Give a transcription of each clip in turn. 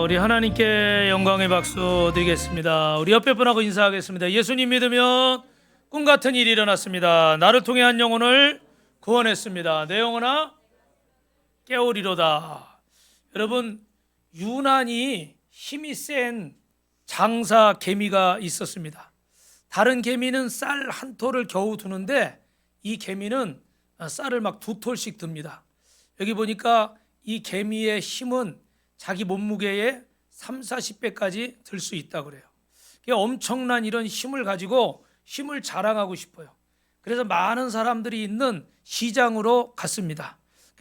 우리 하나님께 영광의 박수 드리겠습니다. 우리 옆에 분하고 인사하겠습니다. 예수님 믿으면 꿈 같은 일이 일어났습니다. 나를 통해 한 영혼을 구원했습니다. 내 영혼아 깨우리로다. 여러분, 유난히 힘이 센 장사 개미가 있었습니다. 다른 개미는 쌀 한 톨을 겨우 두는데 이 개미는 쌀을 막 두 톨씩 듭니다. 여기 보니까 이 개미의 힘은 자기 몸무게의 30-40배까지 들 수 있다고 그래요. 엄청난 이런 힘을 가지고 힘을 자랑하고 싶어요. 그래서 많은 사람들이 있는 시장으로 갔습니다.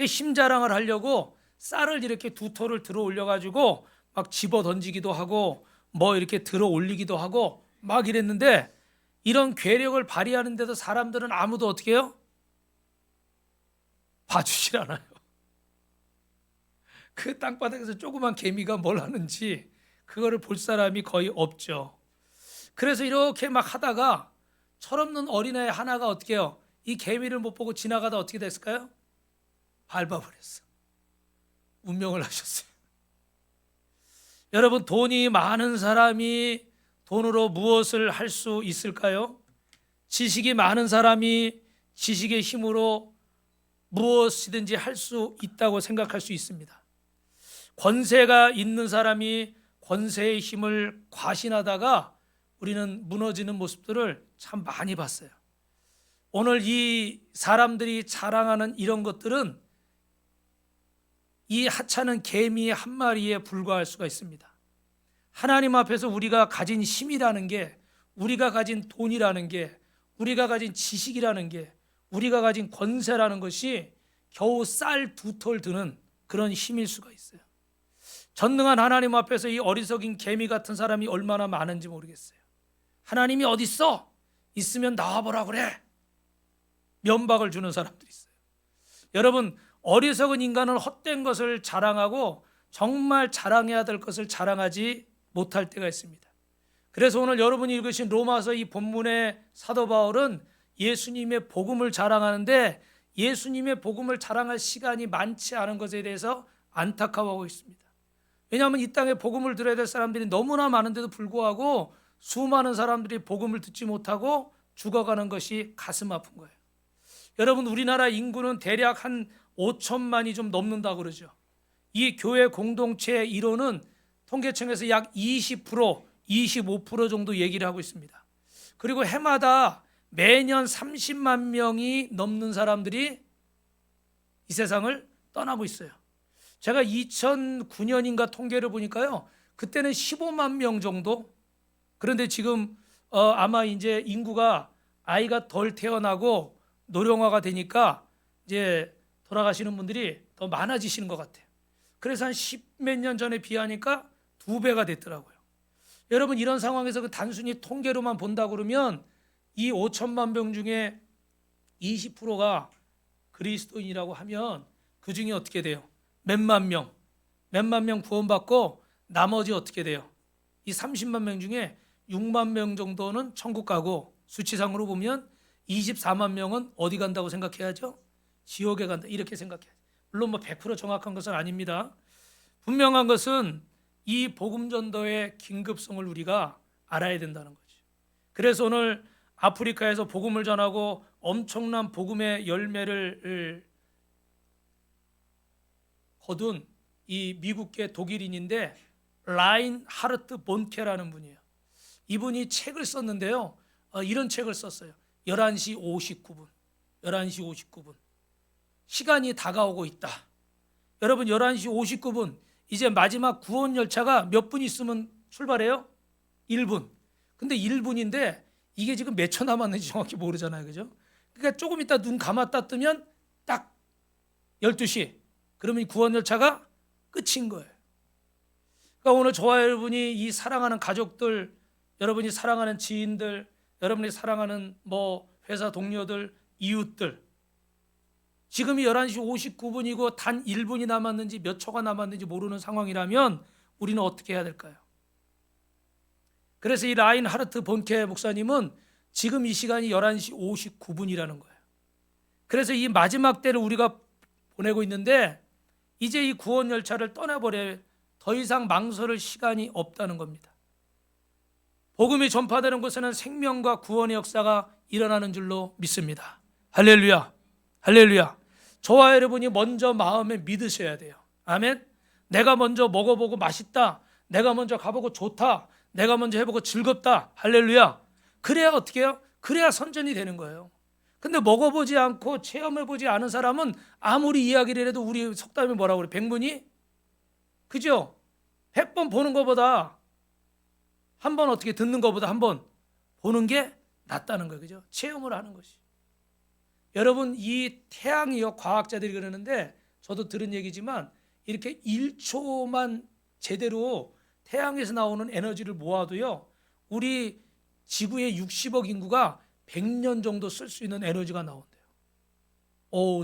힘 자랑을 하려고 쌀을 이렇게 두 톨을 들어 올려 가지고 막 집어 던지기도 하고 뭐 이렇게 들어 올리기도 하고 막 이랬는데, 이런 괴력을 발휘하는데도 사람들은 아무도 어떻게 해요? 봐주질 않아요. 그 땅바닥에서 조그만 개미가 뭘 하는지 그거를 볼 사람이 거의 없죠. 그래서 이렇게 막 하다가 철없는 어린애 하나가 어떻게 해요? 이 개미를 못 보고 지나가다 어떻게 됐을까요? 밟아버렸어. 운명을 하셨어요. 여러분, 돈이 많은 사람이 돈으로 무엇을 할 수 있을까요? 지식이 많은 사람이 지식의 힘으로 무엇이든지 할 수 있다고 생각할 수 있습니다. 권세가 있는 사람이 권세의 힘을 과신하다가 우리는 무너지는 모습들을 참 많이 봤어요. 오늘 이 사람들이 자랑하는 이런 것들은 이 하찮은 개미 한 마리에 불과할 수가 있습니다. 하나님 앞에서 우리가 가진 힘이라는 게, 우리가 가진 돈이라는 게, 우리가 가진 지식이라는 게, 우리가 가진 권세라는 것이 겨우 쌀 두 톨 드는 그런 힘일 수가 있어요. 전능한 하나님 앞에서 이 어리석인 개미 같은 사람이 얼마나 많은지 모르겠어요. 하나님이 어디 있어? 있으면 나와보라 그래. 면박을 주는 사람들이 있어요. 여러분, 어리석은 인간은 헛된 것을 자랑하고 정말 자랑해야 될 것을 자랑하지 못할 때가 있습니다. 그래서 오늘 여러분이 읽으신 로마서 이 본문의 사도 바울은 예수님의 복음을 자랑하는데, 예수님의 복음을 자랑할 시간이 많지 않은 것에 대해서 안타까워하고 있습니다. 왜냐하면 이 땅에 복음을 들어야 될 사람들이 너무나 많은데도 불구하고 수많은 사람들이 복음을 듣지 못하고 죽어가는 것이 가슴 아픈 거예요. 여러분, 우리나라 인구는 대략 한 5천만이 좀 넘는다고 그러죠. 이 교회 공동체의 이론은 통계청에서 약 20%, 25% 정도 얘기를 하고 있습니다. 그리고 해마다 매년 30만 명이 넘는 사람들이 이 세상을 떠나고 있어요. 제가 2009년인가 통계를 보니까요, 그때는 15만 명 정도. 그런데 지금 아마 이제 인구가 아이가 덜 태어나고 노령화가 되니까 이제 돌아가시는 분들이 더 많아지시는 것 같아요. 그래서 한 10몇 년 전에 비하니까 2배가 됐더라고요. 여러분, 이런 상황에서 그 단순히 통계로만 본다 그러면 이 5천만 명 중에 20%가 그리스도인이라고 하면 그 중에 어떻게 돼요? 몇만 명 구원받고 나머지 어떻게 돼요? 이 30만 명 중에 6만 명 정도는 천국 가고, 수치상으로 보면 24만 명은 어디 간다고 생각해야죠? 지옥에 간다, 이렇게 생각해야죠. 물론 100% 정확한 것은 아닙니다. 분명한 것은 이 복음 전도의 긴급성을 우리가 알아야 된다는 거죠. 그래서 오늘 아프리카에서 복음을 전하고 엄청난 복음의 열매를 거둔 이 미국계 독일인인데 라인하르트 본케라는 분이에요. 이분이 책을 썼는데요, 이런 책을 썼어요. 11시 59분 시간이 다가오고 있다. 여러분, 11시 59분 이제 마지막 구원 열차가 몇 분 있으면 출발해요? 1분. 근데 1분인데 이게 지금 몇 초 남았는지 정확히 모르잖아요, 그죠? 그러니까 조금 있다 눈 감았다 뜨면 딱 12시. 그러면 구원 열차가 끝인 거예요. 그러니까 오늘 저와 여러분이 이 사랑하는 가족들, 여러분이 사랑하는 지인들, 여러분이 사랑하는 회사 동료들, 이웃들, 지금이 11시 59분이고 단 1분이 남았는지 몇 초가 남았는지 모르는 상황이라면 우리는 어떻게 해야 될까요? 그래서 이 라인하르트 본케 목사님은 지금 이 시간이 11시 59분이라는 거예요. 그래서 이 마지막 때를 우리가 보내고 있는데 이제 이 구원 열차를 더 이상 망설일 시간이 없다는 겁니다. 복음이 전파되는 곳에는 생명과 구원의 역사가 일어나는 줄로 믿습니다. 할렐루야, 할렐루야. 저와 여러분이 먼저 마음에 믿으셔야 돼요. 아멘. 내가 먼저 먹어보고 맛있다, 내가 먼저 가보고 좋다, 내가 먼저 해보고 즐겁다. 할렐루야. 그래야 어떻게 해요? 그래야 선전이 되는 거예요. 근데 먹어보지 않고 체험해보지 않은 사람은 아무리 이야기를 해도 우리 속담이 뭐라고 그래? 백문이? 그죠? 100번 보는 것보다 한 번 어떻게 듣는 것보다 한 번 보는 게 낫다는 거예요. 그죠? 체험을 하는 것이. 여러분, 이 태양이요, 과학자들이 그러는데 저도 들은 얘기지만 이렇게 1초만 제대로 태양에서 나오는 에너지를 모아도요, 우리 지구의 60억 인구가 100년 정도 쓸 수 있는 에너지가 나온대요.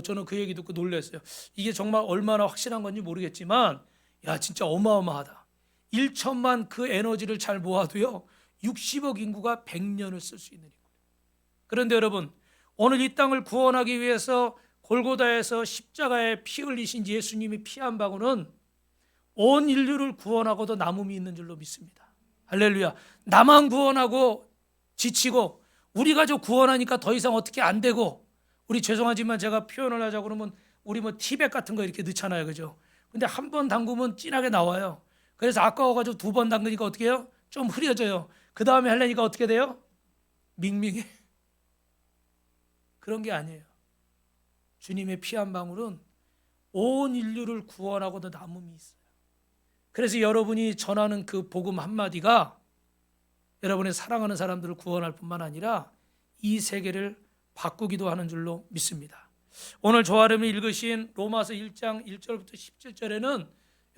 저는 그 얘기 듣고 놀랐어요. 이게 정말 얼마나 확실한 건지 모르겠지만, 야, 진짜 어마어마하다. 1천만 그 에너지를 잘 모아도요, 60억 인구가 100년을 쓸 수 있는 인구. 그런데 여러분, 오늘 이 땅을 구원하기 위해서 골고다에서 십자가에 피 흘리신 예수님이 피 한 방울은 온 인류를 구원하고도 남음이 있는 줄로 믿습니다. 할렐루야. 나만 구원하고 지치고 우리 가족 구원하니까 더 이상 어떻게 안 되고, 우리 죄송하지만 제가 표현을 하자고 그러면 우리 뭐 티백 같은 거 이렇게 넣잖아요. 그죠? 근데 한 번 담그면 진하게 나와요. 그래서 아까워가지고 2번 담그니까 어떻게 해요? 좀 흐려져요. 그 다음에 하려니까 어떻게 돼요? 밍밍해. 그런 게 아니에요. 주님의 피 한 방울은 온 인류를 구원하고도 남음이 있어요. 그래서 여러분이 전하는 그 복음 한마디가 여러분의 사랑하는 사람들을 구원할 뿐만 아니라 이 세계를 바꾸기도 하는 줄로 믿습니다. 오늘 조아름이 읽으신 로마서 1장 1절부터 17절에는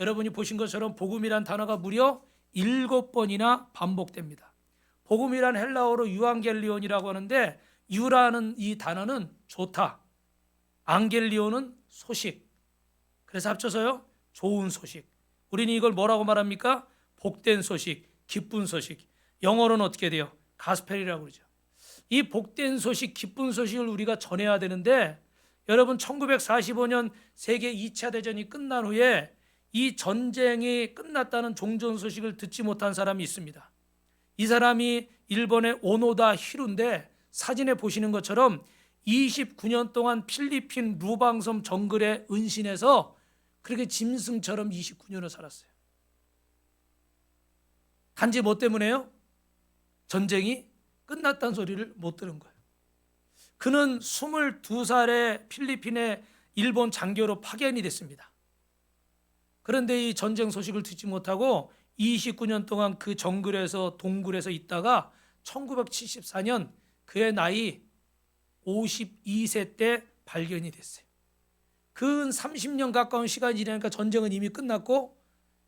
여러분이 보신 것처럼 복음이란 단어가 무려 7번이나 반복됩니다. 복음이란 헬라어로 유앙겔리온이라고 하는데, 유라는 이 단어는 좋다, 앙겔리온은 소식, 그래서 합쳐서요 좋은 소식. 우리는 이걸 뭐라고 말합니까? 복된 소식, 기쁜 소식. 영어로는 어떻게 돼요? 가스펠이라고 그러죠. 이 복된 소식, 기쁜 소식을 우리가 전해야 되는데, 여러분 1945년 세계 2차 대전이 끝난 후에 이 전쟁이 끝났다는 종전 소식을 듣지 못한 사람이 있습니다. 이 사람이 일본의 오노다 히루인데, 사진에 보시는 것처럼 29년 동안 필리핀 루방섬 정글에 은신해서 그렇게 짐승처럼 29년을 살았어요. 단지 뭐 때문에요? 전쟁이 끝났다는 소리를 못 들은 거예요. 그는 22살에 필리핀에 일본 장교로 파견이 됐습니다. 그런데 이 전쟁 소식을 듣지 못하고 29년 동안 그 정글에서 동굴에서 있다가 1974년 그의 나이 52세 때 발견이 됐어요. 근 30년 가까운 시간이 지나니까 전쟁은 이미 끝났고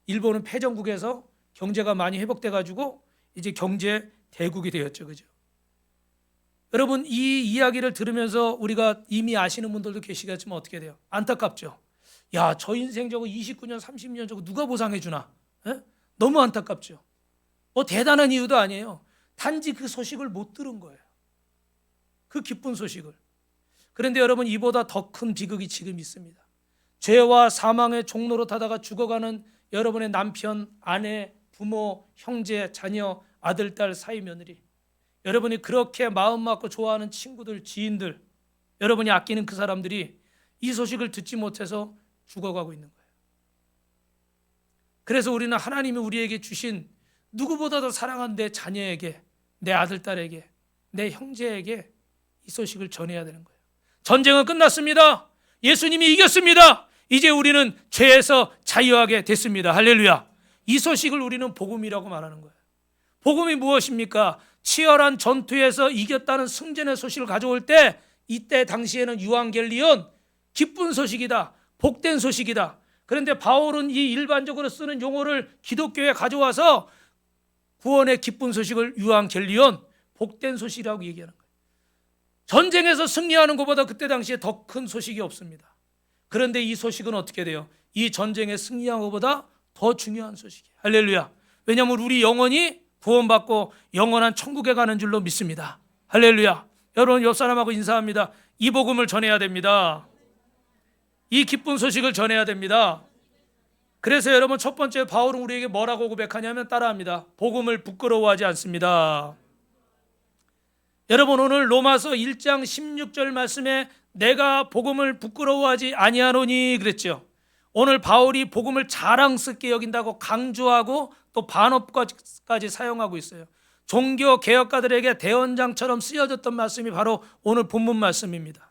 일본은 패전국에서 경제가 많이 회복돼 가지고 이제 경제 대국이 되었죠. 그죠? 여러분, 이 이야기를 들으면서 우리가 이미 아시는 분들도 계시겠지만 어떻게 돼요? 안타깝죠. 야, 저 인생 저거 29년 30년 저거 누가 보상해 주나? 너무 안타깝죠. 뭐 대단한 이유도 아니에요. 단지 그 소식을 못 들은 거예요. 그 기쁜 소식을. 그런데 여러분, 이보다 더 큰 비극이 지금 있습니다. 죄와 사망의 종로로 타다가 죽어가는 여러분의 남편, 아내, 부모, 형제, 자녀, 아들, 딸, 사위, 며느리, 여러분이 그렇게 마음 맞고 좋아하는 친구들, 지인들, 여러분이 아끼는 그 사람들이 이 소식을 듣지 못해서 죽어가고 있는 거예요. 그래서 우리는 하나님이 우리에게 주신 누구보다도 사랑하는 내 자녀에게, 내 아들, 딸에게, 내 형제에게 이 소식을 전해야 되는 거예요. 전쟁은 끝났습니다. 예수님이 이겼습니다. 이제 우리는 죄에서 자유하게 됐습니다. 할렐루야. 이 소식을 우리는 복음이라고 말하는 거예요. 복음이 무엇입니까? 치열한 전투에서 이겼다는 승전의 소식을 가져올 때, 이때 당시에는 유앙겔리온, 기쁜 소식이다, 복된 소식이다. 그런데 바울은 이 일반적으로 쓰는 용어를 기독교에 가져와서 구원의 기쁜 소식을 유앙겔리온, 복된 소식이라고 얘기하는 거예요. 전쟁에서 승리하는 것보다 그때 당시에 더 큰 소식이 없습니다. 그런데 이 소식은 어떻게 돼요? 이 전쟁에 승리한 것보다 더 중요한 소식이에요. 할렐루야. 왜냐하면 우리 영혼이 구원받고 영원한 천국에 가는 줄로 믿습니다. 할렐루야. 여러분, 옆 사람하고 인사합니다. 이 복음을 전해야 됩니다. 이 기쁜 소식을 전해야 됩니다. 그래서 여러분 첫 번째 바울은 우리에게 뭐라고 고백하냐면 따라합니다. 복음을 부끄러워하지 않습니다. 여러분 오늘 로마서 1장 16절 말씀에 내가 복음을 부끄러워하지 아니하노니 그랬죠. 오늘 바울이 복음을 자랑스럽게 여긴다고 강조하고 또 반어법까지 사용하고 있어요. 종교 개혁가들에게 대언장처럼 쓰여졌던 말씀이 바로 오늘 본문 말씀입니다.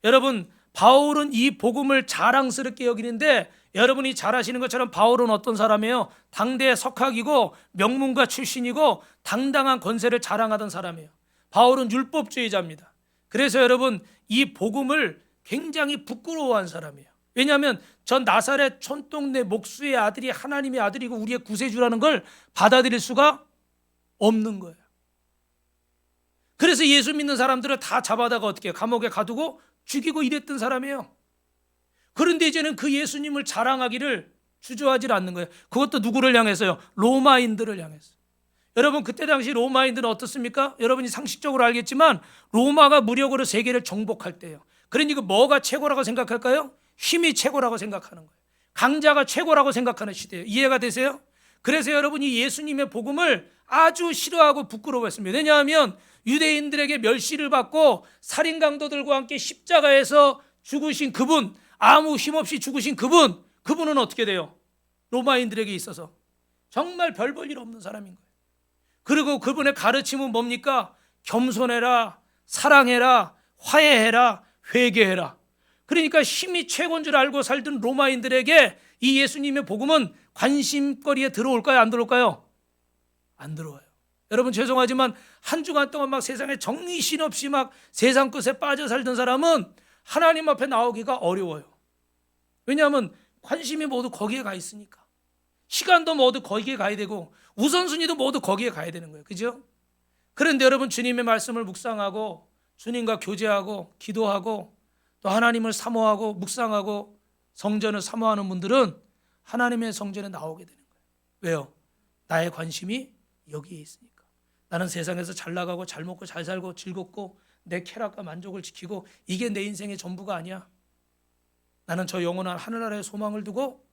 여러분 바울은 이 복음을 자랑스럽게 여기는데 여러분이 잘 아시는 것처럼 바울은 어떤 사람이에요? 당대의 석학이고 명문가 출신이고 당당한 권세를 자랑하던 사람이에요. 바울은 율법주의자입니다. 그래서 여러분 이 복음을 굉장히 부끄러워한 사람이에요. 왜냐하면 전 나사렛 촌동네 목수의 아들이 하나님의 아들이고 우리의 구세주라는 걸 받아들일 수가 없는 거예요. 그래서 예수 믿는 사람들을 다 잡아다가 어떻게 감옥에 가두고 죽이고 이랬던 사람이에요. 그런데 이제는 그 예수님을 자랑하기를 주저하지 않는 거예요. 그것도 누구를 향해서요? 로마인들을 향해서. 여러분 그때 당시 로마인들은 어떻습니까? 여러분이 상식적으로 알겠지만 로마가 무력으로 세계를 정복할 때예요. 그러니까 뭐가 최고라고 생각할까요? 힘이 최고라고 생각하는 거예요. 강자가 최고라고 생각하는 시대예요. 이해가 되세요? 그래서 여러분이 예수님의 복음을 아주 싫어하고 부끄러워했습니다. 왜냐하면 유대인들에게 멸시를 받고 살인 강도들과 함께 십자가에서 죽으신 그분, 아무 힘없이 죽으신 그분은 어떻게 돼요? 로마인들에게 있어서 정말 별 볼 일 없는 사람인 거예요. 그리고 그분의 가르침은 뭡니까? 겸손해라, 사랑해라, 화해해라, 회개해라. 그러니까 힘이 최고인 줄 알고 살던 로마인들에게 이 예수님의 복음은 관심거리에 들어올까요? 안 들어올까요? 안 들어와요. 여러분 죄송하지만 한 주간 동안 막 세상에 정신없이 막 세상 끝에 빠져 살던 사람은 하나님 앞에 나오기가 어려워요. 왜냐하면 관심이 모두 거기에 가 있으니까. 시간도 모두 거기에 가야 되고 우선순위도 모두 거기에 가야 되는 거예요. 그죠? 그런데 여러분 주님의 말씀을 묵상하고 주님과 교제하고 기도하고 또 하나님을 사모하고 묵상하고 성전을 사모하는 분들은 하나님의 성전에 나오게 되는 거예요. 왜요? 나의 관심이 여기에 있으니까. 나는 세상에서 잘 나가고 잘 먹고 잘 살고 즐겁고 내 쾌락과 만족을 지키고 이게 내 인생의 전부가 아니야. 나는 저 영원한 하늘나라의 소망을 두고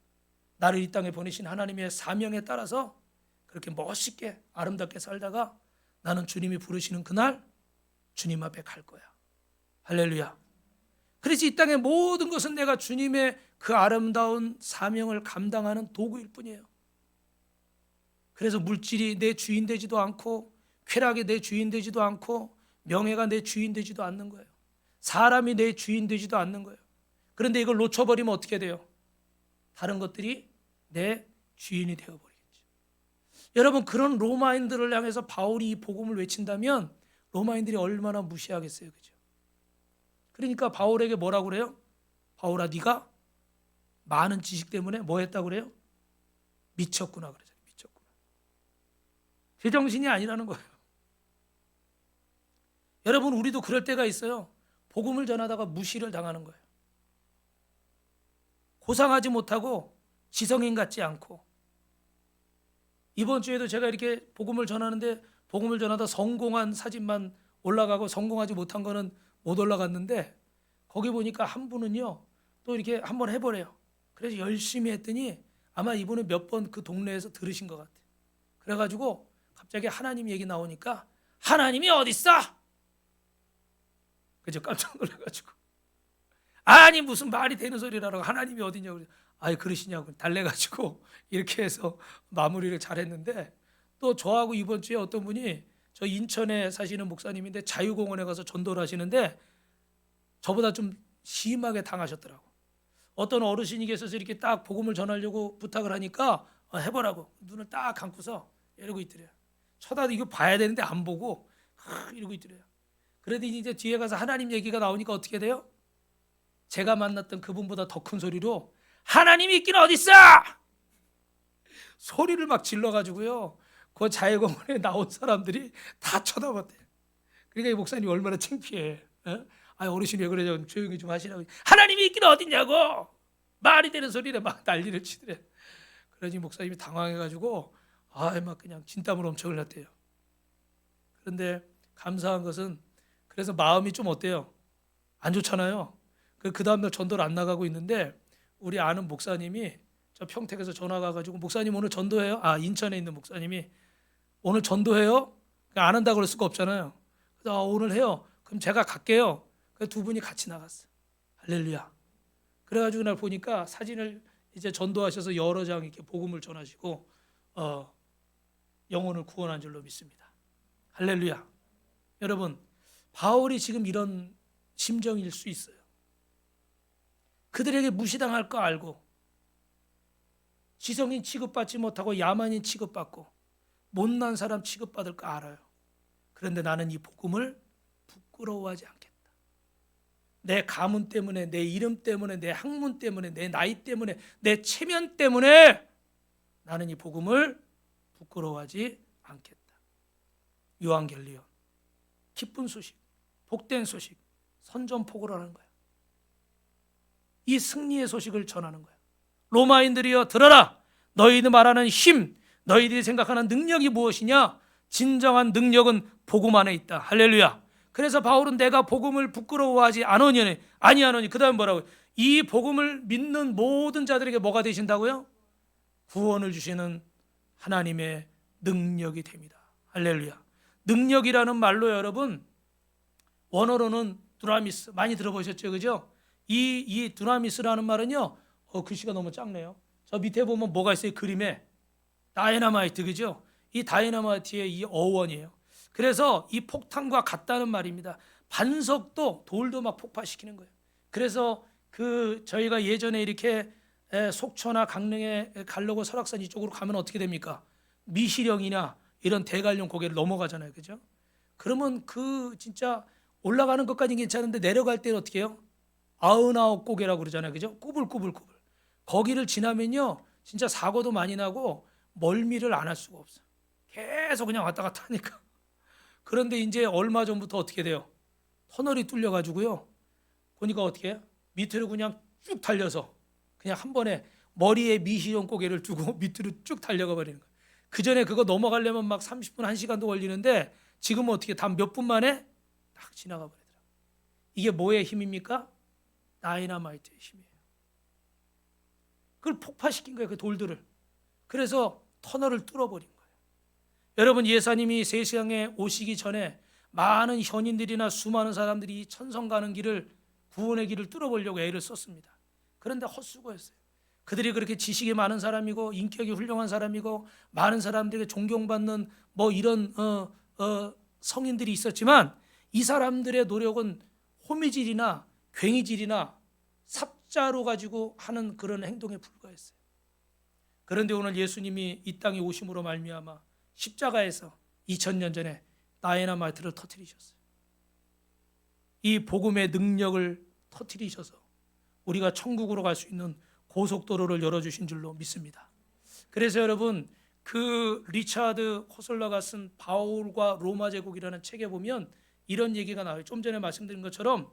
나를 이 땅에 보내신 하나님의 사명에 따라서 그렇게 멋있게 아름답게 살다가 나는 주님이 부르시는 그날 주님 앞에 갈 거야. 할렐루야. 그래서 이 땅의 모든 것은 내가 주님의 그 아름다운 사명을 감당하는 도구일 뿐이에요. 그래서 물질이 내 주인 되지도 않고 쾌락이 내 주인 되지도 않고 명예가 내 주인 되지도 않는 거예요. 사람이 내 주인 되지도 않는 거예요. 그런데 이걸 놓쳐버리면 어떻게 돼요? 다른 것들이 내 주인이 되어버리겠죠. 여러분 그런 로마인들을 향해서 바울이 이 복음을 외친다면 로마인들이 얼마나 무시하겠어요. 그죠? 그러니까 바울에게 뭐라고 그래요? 바울아 네가 많은 지식 때문에 뭐 했다고 그래요? 미쳤구나 그러잖아요. 미쳤구나. 제정신이 아니라는 거예요. 여러분 우리도 그럴 때가 있어요. 복음을 전하다가 무시를 당하는 거예요. 고상하지 못하고 지성인 같지 않고. 이번 주에도 제가 이렇게 복음을 전하는데 복음을 전하다 성공한 사진만 올라가고 성공하지 못한 거는 못 올라갔는데 거기 보니까 한 분은요 또 이렇게 한번 해보래요. 그래서 열심히 했더니 아마 이분은 몇 번 그 동네에서 들으신 것 같아요. 그래가지고 갑자기 하나님 얘기 나오니까 하나님이 어딨어? 그죠? 깜짝 놀라가지고 아니 무슨 말이 되는 소리라고 하나님이 어디냐고. 아이 그러시냐고 달래가지고 이렇게 해서 마무리를 잘했는데 또 저하고 이번 주에 어떤 분이 저 인천에 사시는 목사님인데 자유공원에 가서 전도를 하시는데 저보다 좀 심하게 당하셨더라고. 어떤 어르신이 계셔서 이렇게 딱 복음을 전하려고 부탁을 하니까 해보라고 눈을 딱 감고서 이러고 있더래요. 쳐다도 이거 봐야 되는데 안 보고 이러고 있더래요. 그래도 이제 뒤에 가서 하나님 얘기가 나오니까 어떻게 돼요? 제가 만났던 그분보다 더 큰 소리로 하나님이 있긴 어딨어! 소리를 막 질러가지고요. 그 자유공원에 나온 사람들이 다 쳐다봤대요. 그러니까 이 목사님이 얼마나 창피해. 아 어르신이 왜 그러냐고 조용히 좀 하시라고. 하나님이 있긴 어딨냐고. 말이 되는 소리를 막 난리를 치더래. 그러니 목사님이 당황해가지고 막 그냥 진땀을 엄청 흘렸대요. 그런데 감사한 것은 그래서 마음이 좀 어때요? 안 좋잖아요. 그 다음날 전도를 안 나가고 있는데 우리 아는 목사님이 저 평택에서 전화가 가지고 목사님 오늘 전도해요? 인천에 있는 목사님이 오늘 전도해요? 안 한다고 그럴 수가 없잖아요. 그래서 오늘 해요. 그럼 제가 갈게요. 그래서 두 분이 같이 나갔어요. 할렐루야. 그래가지고 날 보니까 사진을 이제 전도하셔서 여러 장 이렇게 복음을 전하시고 영혼을 구원한 줄로 믿습니다. 할렐루야. 여러분, 바울이 지금 이런 심정일 수 있어요. 그들에게 무시당할 거 알고 지성인 취급받지 못하고 야만인 취급받고 못난 사람 취급받을 거 알아요. 그런데 나는 이 복음을 부끄러워하지 않겠다. 내 가문 때문에, 내 이름 때문에, 내 학문 때문에, 내 나이 때문에, 내 체면 때문에 나는 이 복음을 부끄러워하지 않겠다. 요한겔리온, 기쁜 소식, 복된 소식, 선전포고라는 거야. 이 승리의 소식을 전하는 거야. 로마인들이여 들어라. 너희들 말하는 힘, 너희들이 생각하는 능력이 무엇이냐? 진정한 능력은 복음 안에 있다. 할렐루야. 그래서 바울은 내가 복음을 부끄러워하지 아니하노니 그 다음 뭐라고요? 이 복음을 믿는 모든 자들에게 뭐가 되신다고요? 구원을 주시는 하나님의 능력이 됩니다. 할렐루야. 능력이라는 말로 여러분 원어로는 두나미스 많이 들어보셨죠, 그죠? 이 두나미스라는 말은요, 글씨가 너무 작네요. 저 밑에 보면 뭐가 있어요? 그림에 다이너마이트, 그죠? 이 다이너마이트의 이 어원이에요. 그래서 이 폭탄과 같다는 말입니다. 반석도 돌도 막 폭파시키는 거예요. 그래서 저희가 예전에 이렇게 속초나 강릉에 가려고 설악산 이쪽으로 가면 어떻게 됩니까? 미시령이나 이런 대관령 고개를 넘어가잖아요, 그죠? 그러면 진짜 올라가는 것까지는 괜찮은데 내려갈 때는 어떻게 해요? 99 고개라고 그러잖아요, 그죠? 꾸불꾸불꾸불. 거기를 지나면요, 진짜 사고도 많이 나고 멀미를 안 할 수가 없어. 계속 그냥 왔다 갔다 하니까. 그런데 이제 얼마 전부터 어떻게 돼요? 터널이 뚫려가지고요. 보니까 어떻게 해요? 밑으로 그냥 쭉 달려서 그냥 한 번에 머리에 미시령 고개를 두고 밑으로 쭉 달려가 버리는 거예요. 그 전에 그거 넘어가려면 막 30분, 1시간도 걸리는데 지금은 어떻게 단 몇 분 만에 딱 지나가 버리더라고요. 이게 뭐의 힘입니까? 다이너마이트의 힘이에요. 그걸 폭파시킨 거예요, 그 돌들을. 그래서 터널을 뚫어버린 거예요. 여러분, 예수님이 세상에 오시기 전에 많은 현인들이나 수많은 사람들이 천성 가는 길을, 구원의 길을 뚫어보려고 애를 썼습니다. 그런데 헛수고였어요. 그들이 그렇게 지식이 많은 사람이고 인격이 훌륭한 사람이고 많은 사람들에게 존경받는 뭐 이런 성인들이 있었지만 이 사람들의 노력은 호미질이나 괭이질이나 삽자로 가지고 하는 그런 행동에 불과했어요. 그런데 오늘 예수님이 이 땅에 오심으로 말미암아 십자가에서 2000년 전에 다이너마이트를 터뜨리셨어요. 이 복음의 능력을 터뜨리셔서 우리가 천국으로 갈 수 있는 고속도로를 열어주신 줄로 믿습니다. 그래서 여러분, 그 리차드 호슬러가 쓴 바울과 로마 제국이라는 책에 보면 이런 얘기가 나와요. 좀 전에 말씀드린 것처럼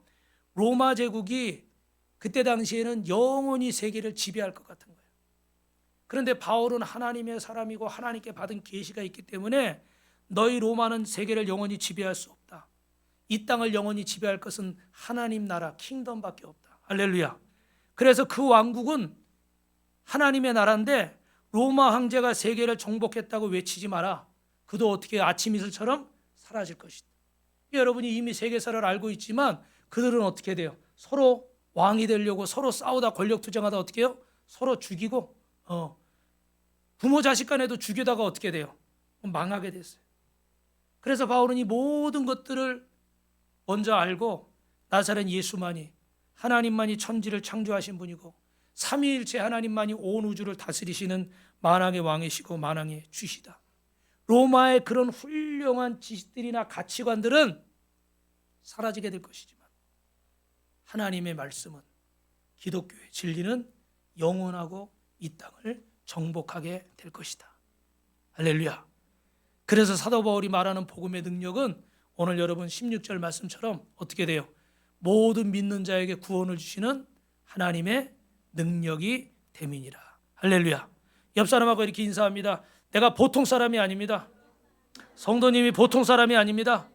로마 제국이 그때 당시에는 영원히 세계를 지배할 것 같은 거예요. 그런데 바울은 하나님의 사람이고 하나님께 받은 계시가 있기 때문에 너희 로마는 세계를 영원히 지배할 수 없다. 이 땅을 영원히 지배할 것은 하나님 나라 킹덤밖에 없다. 할렐루야. 그래서 그 왕국은 하나님의 나라인데 로마 황제가 세계를 정복했다고 외치지 마라. 그도 어떻게 아침 이슬처럼 사라질 것이다. 여러분이 이미 세계사를 알고 있지만 그들은 어떻게 돼요? 서로 왕이 되려고 서로 싸우다 권력 투쟁하다 어떻게 해요? 서로 죽이고 부모 자식 간에도 죽이다가 어떻게 돼요? 망하게 됐어요. 그래서 바울은 이 모든 것들을 먼저 알고 나사렛 예수만이, 하나님만이 천지를 창조하신 분이고 삼위일체 하나님만이 온 우주를 다스리시는 만왕의 왕이시고 만왕의 주시다. 로마의 그런 훌륭한 지식들이나 가치관들은 사라지게 될 것이지만 하나님의 말씀은, 기독교의 진리는 영원하고 이 땅을 정복하게 될 것이다. 할렐루야. 그래서 사도 바울이 말하는 복음의 능력은 오늘 여러분 16절 말씀처럼 어떻게 돼요? 모든 믿는 자에게 구원을 주시는 하나님의 능력이 됨이니라. 할렐루야. 옆 사람하고 이렇게 인사합니다. 내가 보통 사람이 아닙니다. 성도님이 보통 사람이 아닙니다.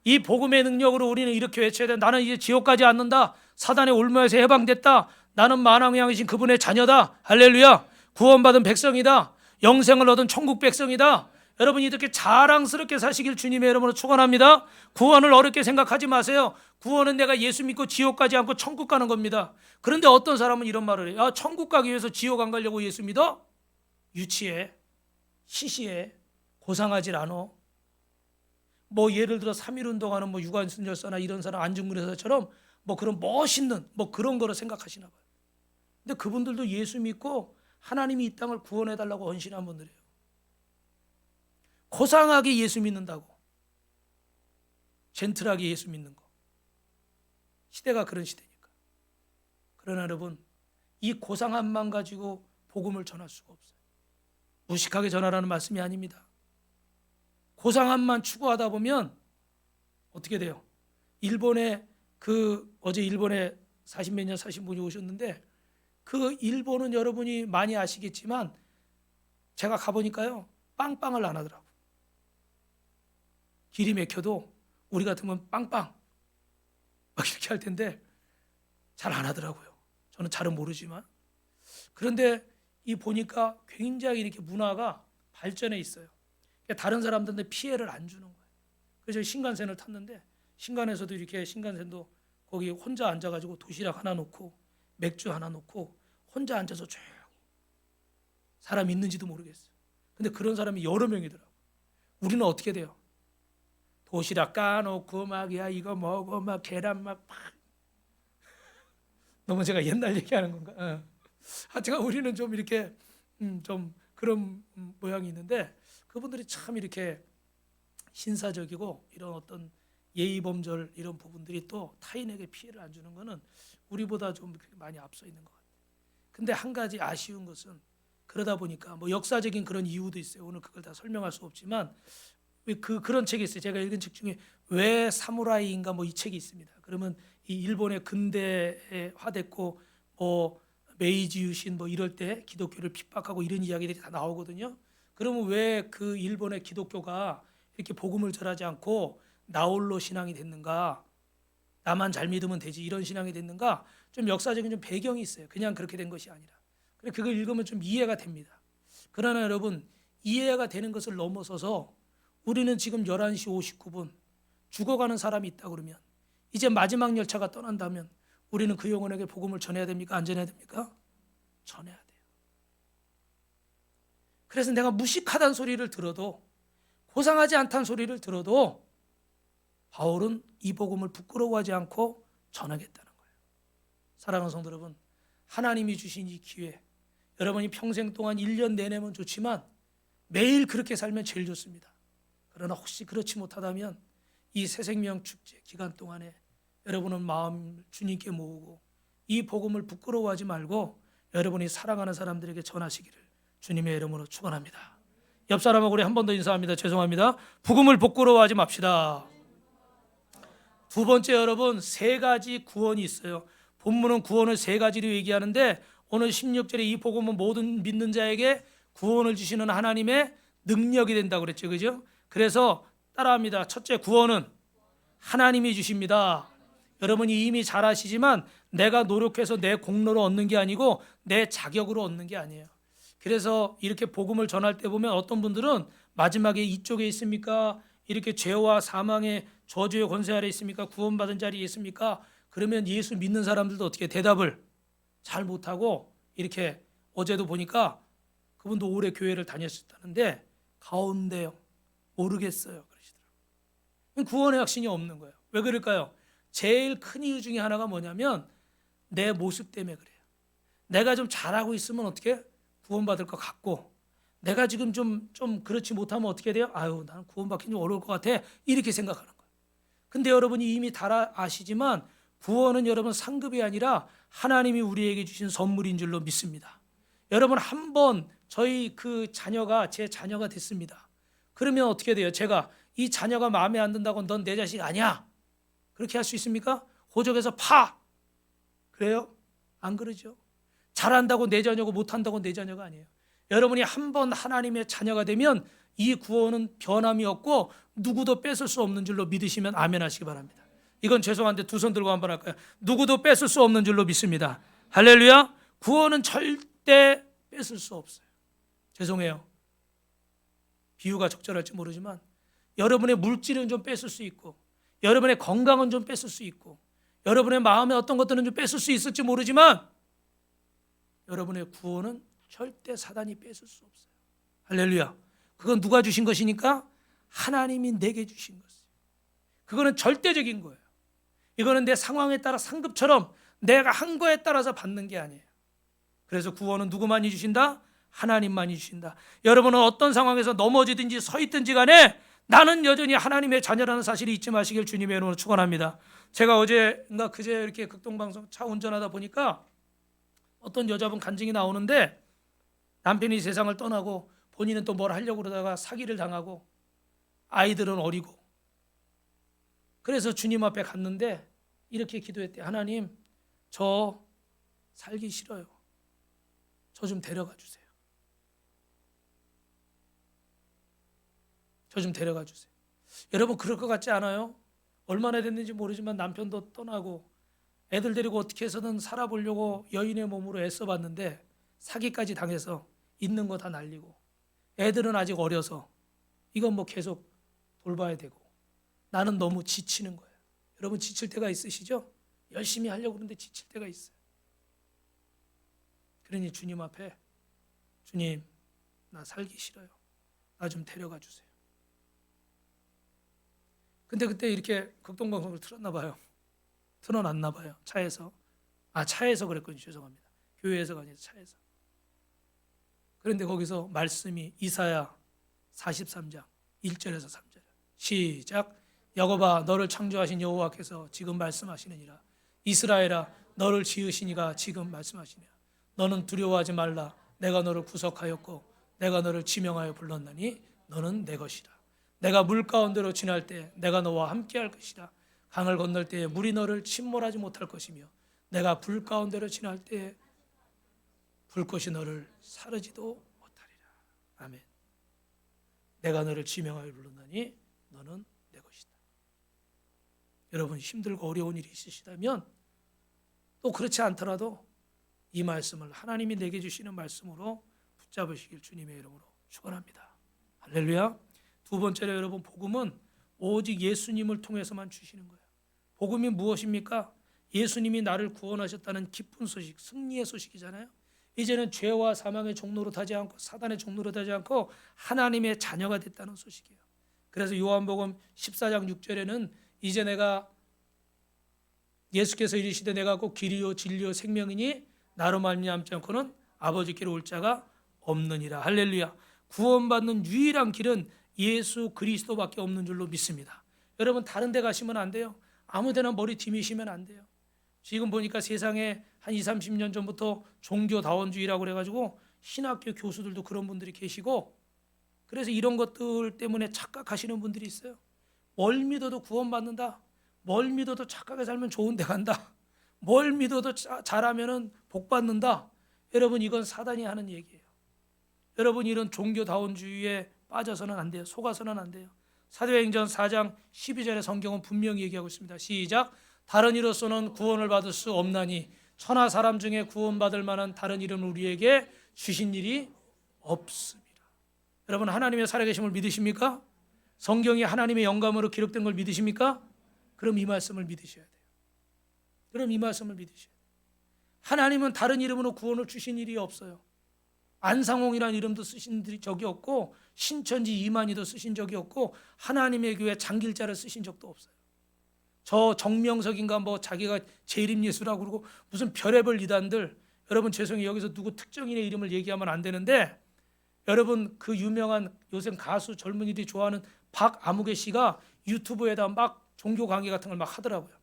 이 복음의 능력으로 우리는 이렇게 외쳐야 돼. 나는 이제 지옥 가지 않는다. 사단의 올무에서 해방됐다. 나는 만왕의 왕이신 그분의 자녀다. 할렐루야. 구원받은 백성이다. 영생을 얻은 천국 백성이다. 여러분 이렇게 자랑스럽게 사시길 주님의 이름으로 축원합니다. 구원을 어렵게 생각하지 마세요. 구원은 내가 예수 믿고 지옥 가지 않고 천국 가는 겁니다. 그런데 어떤 사람은 이런 말을 해요. 야, 천국 가기 위해서 지옥 안 가려고 예수 믿어? 유치해, 시시해, 고상하질 않아. 뭐 예를 들어 3.1 운동하는 뭐 유관순열사나 이런 사람 안중근의사처럼 뭐 그런 멋있는 뭐 그런 거로 생각하시나 봐요. 근데 그분들도 예수 믿고 하나님이 이 땅을 구원해 달라고 헌신한 분들이에요. 고상하게 예수 믿는다고, 젠틀하게 예수 믿는 거. 시대가 그런 시대니까. 그러나 여러분, 이 고상함만 가지고 복음을 전할 수가 없어요. 무식하게 전하라는 말씀이 아닙니다. 고상함만 추구하다 보면 어떻게 돼요? 일본에 어제 일본에 40몇 년 사신 분이 오셨는데, 그 일본은 여러분이 많이 아시겠지만 제가 가보니까요, 빵빵을 안 하더라고. 길이 막혀도 우리 같으면 빵빵 막 이렇게 할 텐데 잘 안 하더라고요. 저는 잘은 모르지만. 그런데 이 보니까 굉장히 이렇게 문화가 발전해 있어요. 다른 사람들한테 피해를 안 주는 거예요. 그래서 신간센을 탔는데, 신간에서도 이렇게 신간센도 거기 혼자 앉아가지고 도시락 하나 놓고 맥주 하나 놓고 혼자 앉아서 조용히, 사람 있는지도 모르겠어요. 근데 그런 사람이 여러 명이더라고요. 우리는 어떻게 돼요? 도시락 까놓고 막 야 이거 먹어 막 계란 막 너무 제가 옛날 얘기하는 건가? 하여튼 우리는 좀 이렇게 좀 그런 모양이 있는데, 그분들이 참 이렇게 신사적이고 이런 어떤 예의범절 이런 부분들이 또 타인에게 피해를 안 주는 거는 우리보다 좀 많이 앞서 있는 것 같아요. 근데 한 가지 아쉬운 것은, 그러다 보니까 뭐 역사적인 그런 이유도 있어요. 오늘 그걸 다 설명할 수 없지만 그런 책이 있어요. 제가 읽은 책 중에 왜 사무라이인가 뭐 이 책이 있습니다. 그러면 이 일본의 근대화됐고 뭐 메이지 유신 뭐 이럴 때 기독교를 핍박하고 이런 이야기들이 다 나오거든요. 그러면 왜 그 일본의 기독교가 이렇게 복음을 전하지 않고 나홀로 신앙이 됐는가? 나만 잘 믿으면 되지 이런 신앙이 됐는가? 좀 역사적인 좀 배경이 있어요. 그냥 그렇게 된 것이 아니라. 그래 그걸 읽으면 좀 이해가 됩니다. 그러나 여러분, 이해가 되는 것을 넘어서서 우리는 지금 11시 59분 죽어가는 사람이 있다 그러면, 이제 마지막 열차가 떠난다면 우리는 그 영혼에게 복음을 전해야 됩니까? 안 전해야 됩니까? 전해야 돼요. 그래서 내가 무식하다는 소리를 들어도, 고상하지 않다는 소리를 들어도 바울은 이 복음을 부끄러워하지 않고 전하겠다는 거예요. 사랑하는 성도 여러분, 하나님이 주신 이 기회, 여러분이 평생 동안 1년 내내면 좋지만 매일 그렇게 살면 제일 좋습니다. 그러나 혹시 그렇지 못하다면 이 새생명 축제 기간 동안에 여러분은 마음을 주님께 모으고 이 복음을 부끄러워하지 말고 여러분이 사랑하는 사람들에게 전하시기를 주님의 이름으로 축원합니다. 옆 사람하고 우리 한 번 더 인사합니다. 죄송합니다. 복음을 부끄러워하지 맙시다. 두 번째, 여러분, 세 가지 구원이 있어요. 본문은 구원을 세 가지로 얘기하는데, 오늘 16절에 이 복음은 모든 믿는 자에게 구원을 주시는 하나님의 능력이 된다고 그랬죠. 그죠? 그래서 따라합니다. 첫째, 구원은 하나님이 주십니다. 여러분이 이미 잘 아시지만 내가 노력해서 내 공로로 얻는 게 아니고 내 자격으로 얻는 게 아니에요. 그래서 이렇게 복음을 전할 때 보면 어떤 분들은 마지막에 이쪽에 있습니까? 이렇게 죄와 사망의 저주의 권세 아래 있습니까? 구원받은 자리에 있습니까? 그러면 예수 믿는 사람들도 어떻게 대답을 잘 못하고, 이렇게 어제도 보니까 그분도 오래 교회를 다녔었다는데 가운데요 모르겠어요 그러시더라고요. 구원의 확신이 없는 거예요. 왜 그럴까요? 제일 큰 이유 중에 하나가 뭐냐면 내 모습 때문에 그래요. 내가 좀 잘하고 있으면 어떻게 구원받을 것 같고, 내가 지금 좀 그렇지 못하면 어떻게 돼요? 아유, 나는 구원받기 좀 어려울 것 같아. 이렇게 생각하는 거예요. 근데 여러분이 이미 다 아시지만 구원은 여러분 상급이 아니라 하나님이 우리에게 주신 선물인 줄로 믿습니다. 여러분, 한번 저희 그 자녀가 제 자녀가 됐습니다. 그러면 어떻게 돼요? 제가 이 자녀가 마음에 안 든다고 넌 내 자식 아니야, 그렇게 할 수 있습니까? 호적에서 파! 그래요? 안 그러죠. 잘한다고 내 자녀고 못한다고 내 자녀가 아니에요. 여러분이 한번 하나님의 자녀가 되면 이 구원은 변함이 없고 누구도 뺏을 수 없는 줄로 믿으시면 아멘 하시기 바랍니다. 이건 죄송한데 두 손 들고 한번 할까요? 누구도 뺏을 수 없는 줄로 믿습니다. 할렐루야. 구원은 절대 뺏을 수 없어요. 죄송해요. 비유가 적절할지 모르지만 여러분의 물질은 좀 뺏을 수 있고, 여러분의 건강은 좀 뺏을 수 있고, 여러분의 마음의 어떤 것들은 좀 뺏을 수 있을지 모르지만 여러분의 구원은 절대 사단이 뺏을 수 없어요. 할렐루야. 그건 누가 주신 것이니까? 하나님이 내게 주신 것이에요. 그거는 절대적인 거예요. 이거는 내 상황에 따라 상급처럼 내가 한 거에 따라서 받는 게 아니에요. 그래서 구원은 누구만이 주신다? 하나님만이 주신다. 여러분은 어떤 상황에서 넘어지든지 서 있든지 간에 나는 여전히 하나님의 자녀라는 사실을 잊지 마시길 주님의 이름으로 축원합니다. 제가 어제인가 그제 이렇게 극동방송 차 운전하다 보니까 어떤 여자분 간증이 나오는데 남편이 세상을 떠나고 본인은 또 뭘 하려고 그러다가 사기를 당하고 아이들은 어리고, 그래서 주님 앞에 갔는데 이렇게 기도했대. 하나님, 저 살기 싫어요. 저 좀 데려가 주세요. 저 좀 데려가 주세요. 여러분 그럴 것 같지 않아요? 얼마나 됐는지 모르지만 남편도 떠나고 애들 데리고 어떻게 해서든 살아보려고 여인의 몸으로 애써봤는데 사기까지 당해서 있는 거 다 날리고, 애들은 아직 어려서 이건 뭐 계속 돌봐야 되고, 나는 너무 지치는 거예요. 여러분 지칠 때가 있으시죠? 열심히 하려고 그러는데 지칠 때가 있어요. 그러니 주님 앞에, 주님, 나 살기 싫어요. 나 좀 데려가 주세요. 근데 그때 이렇게 극동방송을 틀었나 봐요. 틀어놨나 봐요. 차에서. 차에서 그랬군요. 죄송합니다. 교회에서가 아니라 차에서. 그런데 거기서 말씀이 이사야 43장 1절에서 3절. 시작. 야곱아, 너를 창조하신 여호와께서 지금 말씀하시느니라. 이스라엘아, 너를 지으시니가 지금 말씀하시니라. 너는 두려워하지 말라. 내가 너를 구속하였고 내가 너를 지명하여 불렀나니 너는 내 것이라. 내가 물 가운데로 지날 때 내가 너와 함께할 것이라. 강을 건널 때에 물이 너를 침몰하지 못할 것이며 내가 불 가운데로 지날 때에 불꽃이 너를 사르지도 못하리라. 아멘. 내가 너를 지명하여 불렀나니 너는 내 것이다. 여러분 힘들고 어려운 일이 있으시다면, 또 그렇지 않더라도 이 말씀을 하나님이 내게 주시는 말씀으로 붙잡으시길 주님의 이름으로 축원합니다. 할렐루야. 두 번째로 여러분, 복음은 오직 예수님을 통해서만 주시는 거예요. 복음이 무엇입니까? 예수님이 나를 구원하셨다는 기쁜 소식, 승리의 소식이잖아요. 이제는 죄와 사망의 종로로 타지 않고 사단의 종로로 타지 않고 하나님의 자녀가 됐다는 소식이에요. 그래서 요한복음 14장 6절에는 이제 내가, 예수께서 이르시되 내가 곧 길이요 진리요 생명이니 나로 말미암지 않고는 아버지께로 올 자가 없느니라. 할렐루야. 구원받는 유일한 길은 예수 그리스도밖에 없는 줄로 믿습니다. 여러분 다른 데 가시면 안 돼요. 아무 데나 머리 디미시면 안 돼요. 지금 보니까 세상에 한 20, 30년 전부터 종교다원주의라고 그래가지고 신학교 교수들도 그런 분들이 계시고, 그래서 이런 것들 때문에 착각하시는 분들이 있어요. 뭘 믿어도 구원받는다. 뭘 믿어도 착하게 살면 좋은 데 간다. 뭘 믿어도 잘하면 복 받는다. 여러분 이건 사단이 하는 얘기예요. 여러분 이런 종교다원주의에 빠져서는 안 돼요. 속아서는 안 돼요. 사도행전 4장 12절의 성경은 분명히 얘기하고 있습니다. 시작. 다른 이로서는 구원을 받을 수 없나니 천하 사람 중에 구원받을 만한 다른 이름을 우리에게 주신 일이 없습니다. 여러분 하나님의 살아계심을 믿으십니까? 성경이 하나님의 영감으로 기록된 걸 믿으십니까? 그럼 이 말씀을 믿으셔야 돼요. 그럼 이 말씀을 믿으셔야 돼요. 하나님은 다른 이름으로 구원을 주신 일이 없어요. 안상홍이라는 이름도 쓰신 적이 없고 신천지 이만희도 쓰신 적이 없고 하나님의 교회 장길자를 쓰신 적도 없어요. 저 정명석인가 뭐 자기가 재림예수라고 그러고 무슨 별의별 이단들, 여러분 죄송해요. 여기서 누구 특정인의 이름을 얘기하면 안 되는데, 여러분 그 유명한 요새 가수 젊은이들이 좋아하는 박아무개 씨가 유튜브에다 막 종교 강의 같은 걸 막 하더라고요.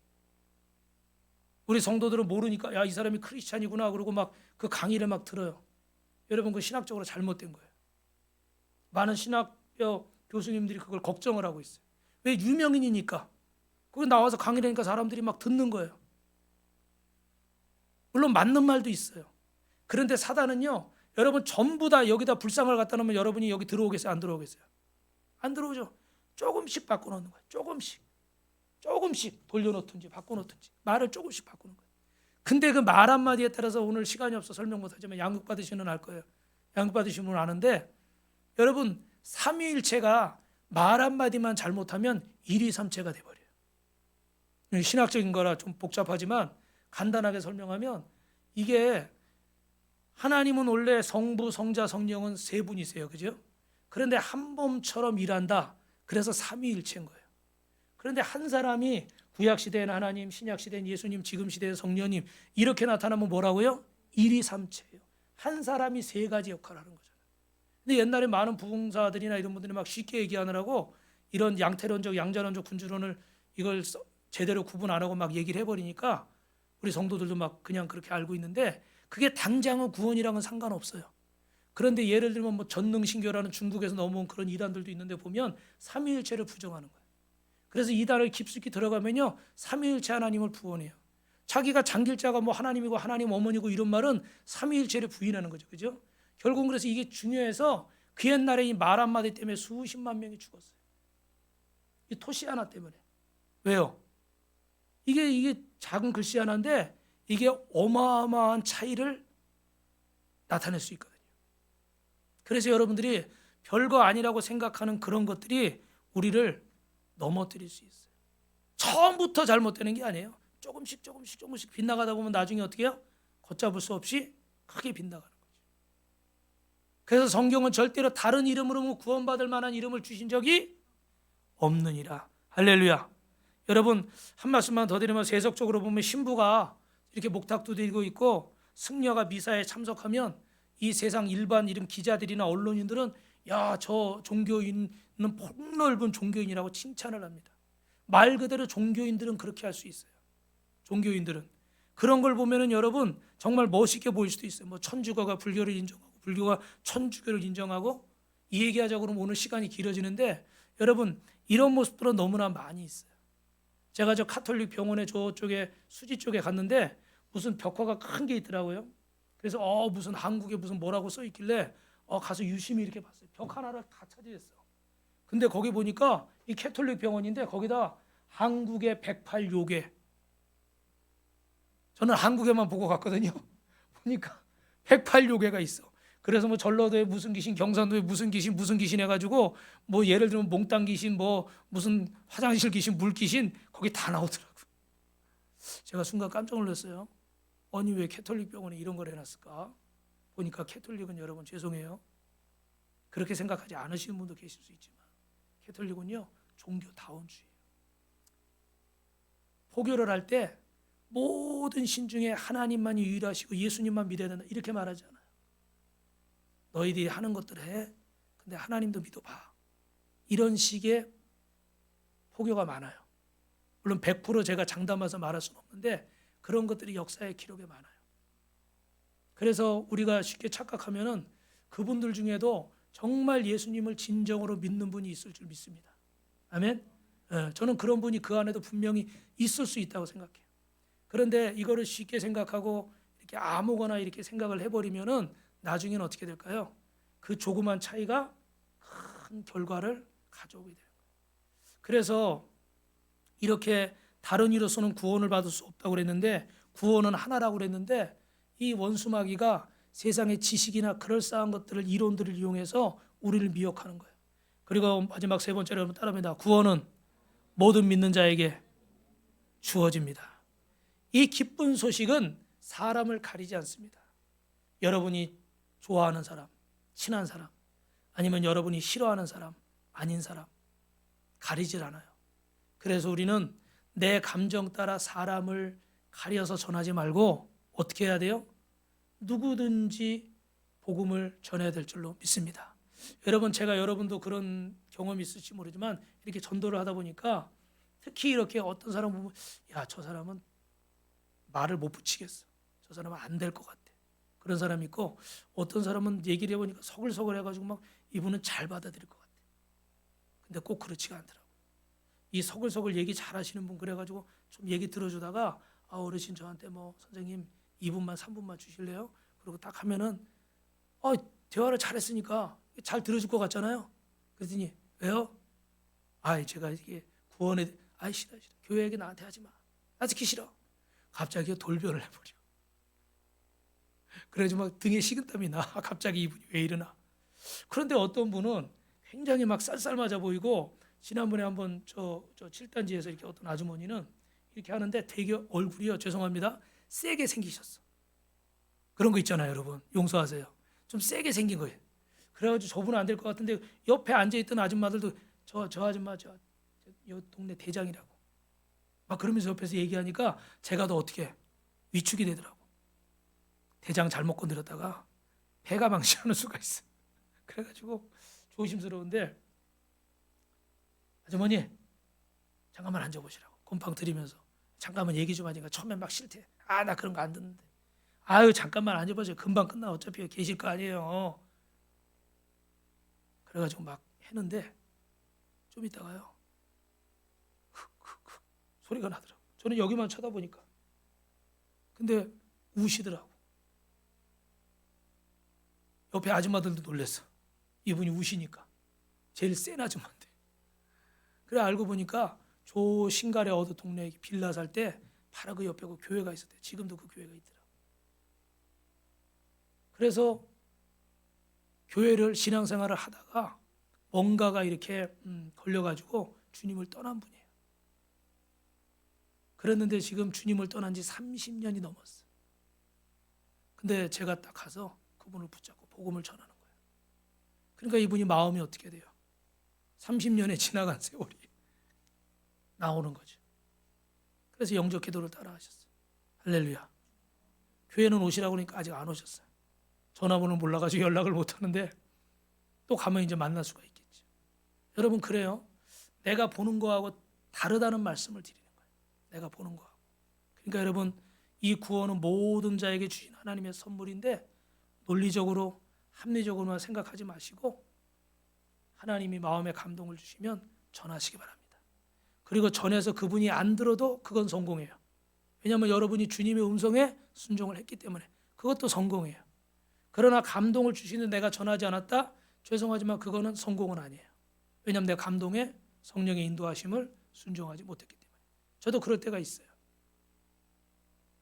우리 성도들은 모르니까 야, 이 사람이 크리스찬이구나 그러고 막 그 강의를 막 들어요. 여러분 그 신학적으로 잘못된 거예요. 많은 신학교 교수님들이 그걸 걱정을 하고 있어요. 왜? 유명인이니까. 그거 나와서 강의를 하니까 사람들이 막 듣는 거예요. 물론 맞는 말도 있어요. 그런데 사단은요, 여러분 전부 다 여기다 불상을 갖다 놓으면 여러분이 여기 들어오겠어요? 안 들어오겠어요? 안 들어오죠. 조금씩 바꿔놓는 거예요. 조금씩 돌려놓든지 바꿔놓든지 말을 조금씩 바꾸는 거예요. 근데 그 말 한마디에 따라서 오늘 시간이 없어 설명 못하지만 양육받으시는 알 거예요. 양육받으신 분은 아는데 여러분 삼위일체가 말 한마디만 잘못하면 일위삼체가 돼버려요. 신학적인 거라 좀 복잡하지만 간단하게 설명하면 이게 하나님은 원래 성부, 성자, 성령은 세 분이세요. 그죠? 그런데 한 몸처럼 일한다. 그래서 삼위일체인 거예요. 그런데 한 사람이 구약시대에는 하나님, 신약시대에는 예수님, 지금 시대에 성령님 이렇게 나타나면 뭐라고요? 일위삼체예요. 한 사람이 세 가지 역할을 하는 거잖아요. 근데 옛날에 많은 부흥사들이나 이런 분들이 막 쉽게 얘기하느라고 이런 양태론적, 양자론적, 군주론을 이걸 제대로 구분 안 하고 막 얘기를 해버리니까 우리 성도들도 막 그냥 그렇게 알고 있는데 그게 당장은 구원이랑은 상관없어요. 그런데 예를 들면 뭐 전능신교라는 중국에서 넘어온 그런 이단들도 있는데 보면 삼위일체를 부정하는 거예요. 그래서 이단을 깊숙이 들어가면요 삼위일체 하나님을 부원해요. 자기가 장길자가 뭐 하나님이고 하나님 어머니고 이런 말은 삼위일체를 부인하는 거죠. 그죠? 결국은 그래서 이게 중요해서 그 옛날에 이 말 한마디 때문에 수십만 명이 죽었어요. 이 토시 하나 때문에. 왜요? 이게 작은 글씨 하나인데 이게 어마어마한 차이를 나타낼 수 있거든요. 그래서 여러분들이 별거 아니라고 생각하는 그런 것들이 우리를 넘어뜨릴 수 있어요. 처음부터 잘못되는 게 아니에요. 조금씩 빗나가다 보면 나중에 어떻게 해요? 걷잡을 수 없이 크게 빗나가는 거죠. 그래서 성경은 절대로 다른 이름으로 구원받을 만한 이름을 주신 적이 없느니라. 할렐루야. 여러분 한 말씀만 더 드리면 세속적으로 보면 신부가 이렇게 목탁도 들고 있고 승려가 미사에 참석하면 이 세상 일반 이름 기자들이나 언론인들은 야, 저 종교인은 폭넓은 종교인이라고 칭찬을 합니다. 말 그대로 종교인들은 그렇게 할 수 있어요. 종교인들은 그런 걸 보면은 여러분 정말 멋있게 보일 수도 있어요. 뭐 천주교가 불교를 인정하고 불교가 천주교를 인정하고 이 얘기하자고 그러면 오늘 시간이 길어지는데 여러분 이런 모습들은 너무나 많이 있어요. 제가 저 카톨릭 병원에 저쪽에 수지 쪽에 갔는데 무슨 벽화가 큰 게 있더라고요. 그래서 무슨 한국에 무슨 뭐라고 써 있길래 가서 유심히 이렇게 봤어요. 벽 하나를 다 차지했어. 근데 거기 보니까 이 캐톨릭 병원인데 거기다 한국의 108요괴. 저는 한국에만 보고 갔거든요. 보니까 108요괴가 있어. 그래서 뭐 전라도에 무슨 귀신, 경상도에 무슨 귀신 해가지고 뭐 예를 들면 몽땅 귀신, 뭐 무슨 화장실 귀신, 물 귀신 거기 다 나오더라고. 제가 순간 깜짝 놀랐어요. 아니 왜 캐톨릭 병원에 이런 걸 해놨을까? 보니까 캐톨릭은 여러분 죄송해요. 그렇게 생각하지 않으시는 분도 계실 수 있지만 캐톨릭은요 종교다원주의예요. 포교를 할 때 모든 신 중에 하나님만이 유일하시고 예수님만 믿어야 된다 이렇게 말하지 않아요. 너희들이 하는 것들을 해. 근데 하나님도 믿어봐. 이런 식의 포교가 많아요. 물론 100% 제가 장담해서 말할 수는 없는데 그런 것들이 역사의 기록에 많아요. 그래서 우리가 쉽게 착각하면은 그분들 중에도 정말 예수님을 진정으로 믿는 분이 있을 줄 믿습니다. 아멘. 저는 그런 분이 그 안에도 분명히 있을 수 있다고 생각해요. 그런데 이거를 쉽게 생각하고 이렇게 아무거나 이렇게 생각을 해버리면은 나중에는 어떻게 될까요? 그 조그만 차이가 큰 결과를 가져오게 돼요. 그래서 이렇게 다른 이로서는 구원을 받을 수 없다고 그랬는데 구원은 하나라고 그랬는데 이 원수마귀가 세상의 지식이나 그럴싸한 것들을 이론들을 이용해서 우리를 미혹하는 거예요. 그리고 마지막 세 번째로 여러분 따라합니다. 구원은 모든 믿는 자에게 주어집니다. 이 기쁜 소식은 사람을 가리지 않습니다. 여러분이 좋아하는 사람, 친한 사람, 아니면 여러분이 싫어하는 사람, 아닌 사람 가리질 않아요. 그래서 우리는 내 감정 따라 사람을 가려서 전하지 말고 어떻게 해야 돼요? 누구든지 복음을 전해야 될 줄로 믿습니다. 여러분 제가 여러분도 그런 경험이 있을지 모르지만 이렇게 전도를 하다 보니까 특히 이렇게 어떤 사람 보면 야, 저 사람은 말을 못 붙이겠어. 저 사람은 안 될 것 같아. 그런 사람이 있고 어떤 사람은 얘기를 해보니까 서글서글 해가지고 막 이분은 잘 받아들일 것 같아. 근데 꼭 그렇지가 않더라고요. 이 서글서글 얘기 잘하시는 분 그래가지고 좀 얘기 들어주다가 어르신 저한테 뭐 선생님 2분만 3분만 주실래요? 그리고 딱 하면은 대화를 잘했으니까 잘 들어줄 것 같잖아요. 그랬더니 왜요? 제가 이게 구원에 싫어. 교회 얘기 나한테 하지 마. 나 듣기 싫어. 갑자기 돌변을 해버려. 그래가지고 막 등에 식은땀이 나. 갑자기 이분이 왜 이러나. 그런데 어떤 분은 굉장히 막 쌀쌀맞아 보이고, 지난번에 한번 저 7단지에서 이렇게 어떤 아주머니는 이렇게 하는데 되게 얼굴이요, 죄송합니다, 세게 생기셨어. 그런 거 있잖아요, 여러분. 용서하세요. 좀 세게 생긴 거예요. 그래가지고 저분은 안 될 것 같은데 옆에 앉아있던 아줌마들도 저 아줌마 요 동네 대장이라고 막 그러면서 옆에서 얘기하니까 제가 더 어떻게 위축이 되더라고. 대장 잘못 건드렸다가 배가 망신하는 수가 있어. 그래가지고 조심스러운데, 아주머니 잠깐만 앉아보시라고 곰팡 들이면서 잠깐만 얘기 좀 하니까 처음엔 막 싫대. 나 그런 거 안 듣는데. 아유 잠깐만 앉아보세요. 금방 끝나. 어차피 계실 거 아니에요. 그래가지고 막 했는데 좀 있다가요, 흑흑흑 소리가 나더라고. 저는 여기만 쳐다보니까. 근데 우시더라고. 옆에 아줌마들도 놀랬어. 이분이 우시니까. 제일 센 아줌마인데. 그래 알고 보니까 저 신갈의 어느 동네에 빌라 살 때 바로 그 옆에 그 교회가 있었대. 지금도 그 교회가 있더라고. 그래서 교회를 신앙생활을 하다가 뭔가가 이렇게 걸려가지고 주님을 떠난 분이에요. 그랬는데 지금 주님을 떠난 지 30년이 넘었어. 근데 제가 딱 가서 그분을 붙잡고 복음을 전하는 거예요. 그러니까 이분이 마음이 어떻게 돼요? 30년의 지나간 세월이 나오는 거죠. 그래서 영접 기도를 따라 하셨어요. 할렐루야. 교회는 오시라고 하니까 아직 안 오셨어요. 전화번호 몰라가지고 연락을 못 하는데 또 가면 이제 만날 수가 있겠죠. 여러분 그래요. 내가 보는 거하고 다르다는 말씀을 드리는 거예요. 내가 보는 거하고. 그러니까 여러분 이 구원은 모든 자에게 주신 하나님의 선물인데 논리적으로 합리적으로만 생각하지 마시고 하나님이 마음에 감동을 주시면 전하시기 바랍니다. 그리고 전해서 그분이 안 들어도 그건 성공이에요. 왜냐하면 여러분이 주님의 음성에 순종을 했기 때문에 그것도 성공이에요. 그러나 감동을 주시는 내가 전하지 않았다? 죄송하지만 그거는 성공은 아니에요. 왜냐하면 내가 감동에 성령의 인도하심을 순종하지 못했기 때문에. 저도 그럴 때가 있어요.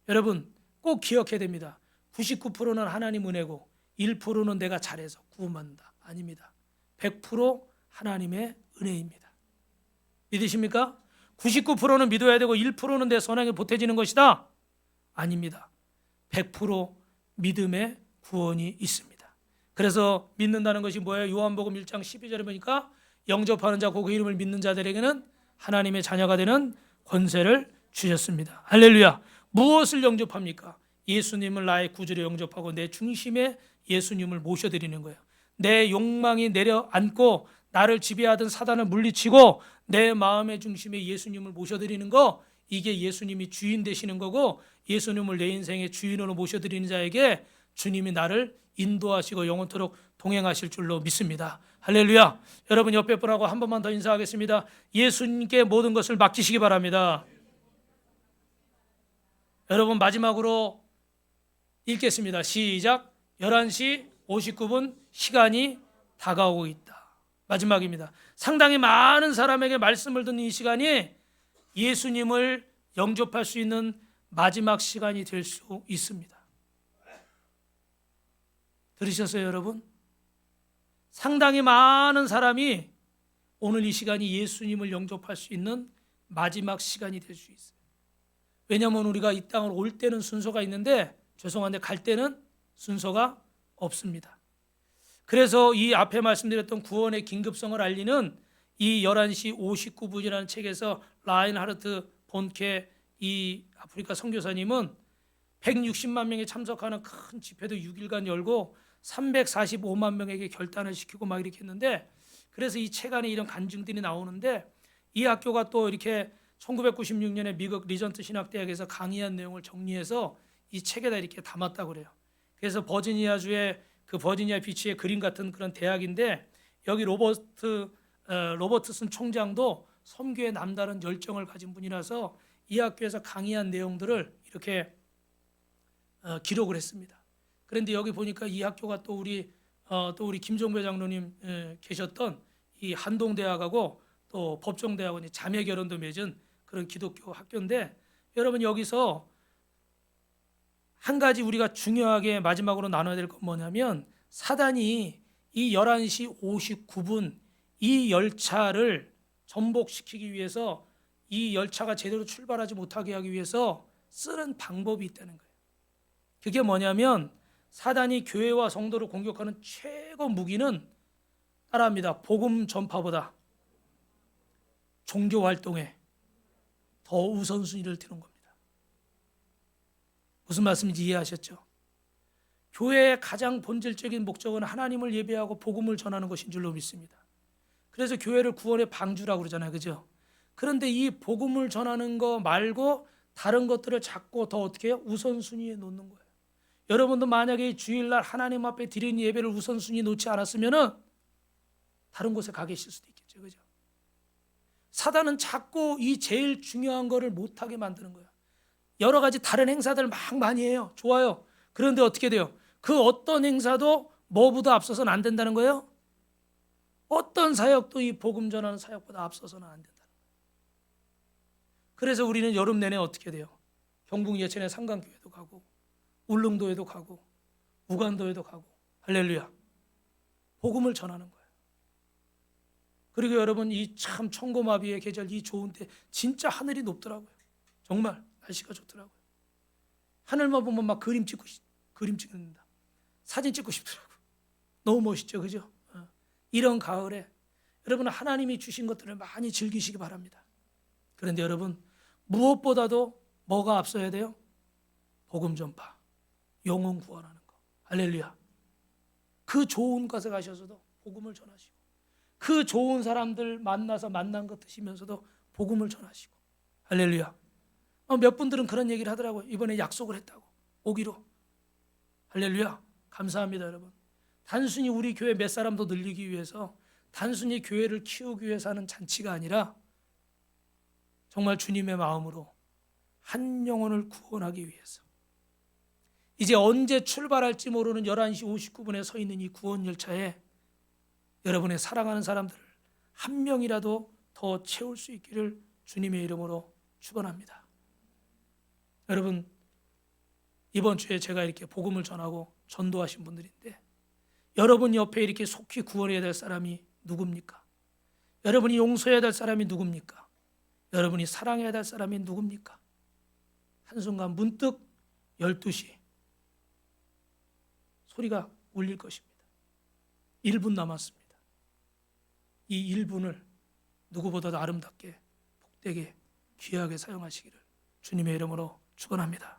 여러분 꼭 기억해야 됩니다. 99%는 하나님 은혜고 1%는 내가 잘해서 구원받는다. 아닙니다. 100% 하나님의 은혜입니다. 믿으십니까? 99%는 믿어야 되고 1%는 내 선행에 보태지는 것이다. 아닙니다. 100% 믿음의 구원이 있습니다. 그래서 믿는다는 것이 뭐예요? 요한복음 1장 12절에 보니까 영접하는 자, 그 이름을 믿는 자들에게는 하나님의 자녀가 되는 권세를 주셨습니다. 할렐루야. 무엇을 영접합니까? 예수님을 나의 구주로 영접하고 내 중심에 예수님을 모셔드리는 거예요. 내 욕망이 내려앉고 나를 지배하던 사단을 물리치고 내 마음의 중심에 예수님을 모셔드리는 거, 이게 예수님이 주인 되시는 거고, 예수님을 내 인생의 주인으로 모셔드리는 자에게 주님이 나를 인도하시고 영원토록 동행하실 줄로 믿습니다. 할렐루야. 여러분 옆에 분하고 한 번만 더 인사하겠습니다. 예수님께 모든 것을 맡기시기 바랍니다. 여러분 마지막으로 읽겠습니다. 시작. 11시 59분 시간이 다가오고 있다. 마지막입니다. 상당히 많은 사람에게 말씀을 듣는 이 시간이 예수님을 영접할 수 있는 마지막 시간이 될 수 있습니다. 들으셨어요, 여러분? 상당히 많은 사람이 오늘 이 시간이 예수님을 영접할 수 있는 마지막 시간이 될 수 있어요. 왜냐하면 우리가 이 땅을 올 때는 순서가 있는데 죄송한데 갈 때는 순서가 없습니다. 그래서 이 앞에 말씀드렸던 구원의 긴급성을 알리는 이 11시 59분이라는 책에서 라인하르트 본케 이 아프리카 선교사님은 160만 명이 참석하는 큰 집회도 6일간 열고 345만 명에게 결단을 시키고 막 이렇게 했는데, 그래서 이 책 안에 이런 간증들이 나오는데, 이 학교가 또 이렇게 1996년에 미국 리전트 신학대학에서 강의한 내용을 정리해서 이 책에다 이렇게 담았다고 그래요. 그래서 버지니아주의 그 버지니아 비치의 그림 같은 그런 대학인데, 여기 로버트슨 총장도 선교에 남다른 열정을 가진 분이라서 이 학교에서 강의한 내용들을 이렇게 기록을 했습니다. 그런데 여기 보니까 이 학교가 또 우리 김종배 장로님 계셨던 이 한동대학하고 또 법정대학원이 자매 결혼도 맺은 그런 기독교 학교인데, 여러분 여기서 한 가지 우리가 중요하게 마지막으로 나눠야 될 건 뭐냐면 사단이 이 11시 59분 이 열차를 전복시키기 위해서 이 열차가 제대로 출발하지 못하게 하기 위해서 쓰는 방법이 있다는 거예요. 그게 뭐냐면 사단이 교회와 성도를 공격하는 최고 무기는 따라합니다. 복음 전파보다 종교 활동에 더 우선순위를 두는 겁니다. 무슨 말씀인지 이해하셨죠? 교회의 가장 본질적인 목적은 하나님을 예배하고 복음을 전하는 것인 줄로 믿습니다. 그래서 교회를 구원의 방주라고 그러잖아요. 그죠? 그런데 이 복음을 전하는 거 말고 다른 것들을 자꾸 더 어떻게 해요? 우선순위에 놓는 거예요. 여러분도 만약에 주일날 하나님 앞에 드리는 예배를 우선순위에 놓지 않았으면 다른 곳에 가 계실 수도 있겠죠. 그죠? 사단은 자꾸 이 제일 중요한 거를 못하게 만드는 거예요. 여러 가지 다른 행사들 막 많이 해요. 좋아요. 그런데 어떻게 돼요? 그 어떤 행사도 뭐보다 앞서서는 안 된다는 거예요? 어떤 사역도 이 복음 전하는 사역보다 앞서서는 안 된다는 거예요. 그래서 우리는 여름 내내 어떻게 돼요? 경북 예천의 상강교회도 가고 울릉도에도 가고 우간도에도 가고 할렐루야. 복음을 전하는 거예요. 그리고 여러분 이 참 청고마비의 계절 이 좋은 때 진짜 하늘이 높더라고요. 정말 날씨가 좋더라고요. 하늘만 보면 막 그림 찍는다. 사진 찍고 싶더라고요. 너무 멋있죠, 그죠? 이런 가을에 여러분 하나님이 주신 것들을 많이 즐기시기 바랍니다. 그런데 여러분 무엇보다도 뭐가 앞서야 돼요? 복음 전파, 영혼 구원하는 거. 할렐루야. 그 좋은 곳에 가셔서도 복음을 전하시고 그 좋은 사람들 만나서 만난 것 드시면서도 복음을 전하시고 할렐루야. 몇 분들은 그런 얘기를 하더라고요. 이번에 약속을 했다고 오기로. 할렐루야. 감사합니다 여러분. 단순히 우리 교회 몇 사람 더 늘리기 위해서 단순히 교회를 키우기 위해서 하는 잔치가 아니라 정말 주님의 마음으로 한 영혼을 구원하기 위해서 이제 언제 출발할지 모르는 11시 59분에 서 있는 이 구원 열차에 여러분의 사랑하는 사람들을 한 명이라도 더 채울 수 있기를 주님의 이름으로 축원합니다. 여러분 이번 주에 제가 이렇게 복음을 전하고 전도하신 분들인데 여러분 옆에 이렇게 속히 구원해야 될 사람이 누굽니까? 여러분이 용서해야 될 사람이 누굽니까? 여러분이 사랑해야 될 사람이 누굽니까? 한순간 문득 12시 소리가 울릴 것입니다. 1분 남았습니다. 이 1분을 누구보다도 아름답게 복되게 귀하게 사용하시기를 주님의 이름으로 축원합니다.